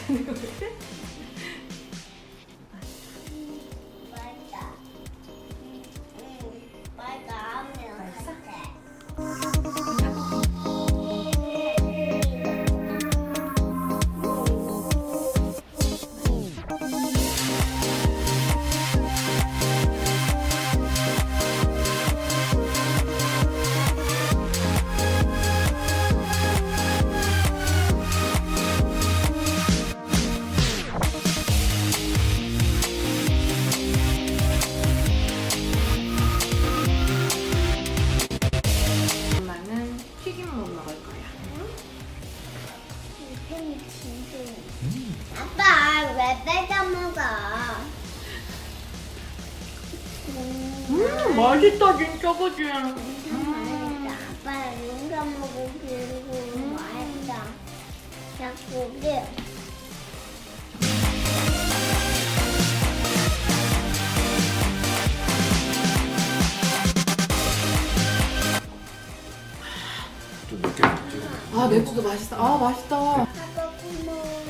괜찮은 것 같아? 맛있다. 맛있다. 맛있어? 엄마는 튀김옷 먹을 거야. 아빠 왜 뺏어 먹어? 맛있다 진짜 그지? 맛있다. 아빠 용감 먹고 그리고 맛있다. 닭고기. 좀 늦게 먹지. 아 맥주도 맛있어. 아 맛있다. 아빠 고마워.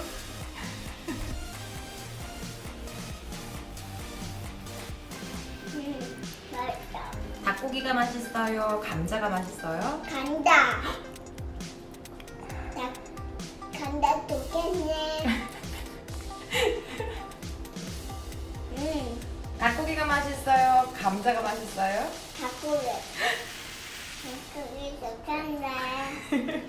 맛있다. 닭고기가 맛있어요? 감자가 맛있어요? 간다. 간다 좋겠네. 닭고기가 맛있어요? 감자가 맛있어요? 닭고기. 닭고기 좋겠네.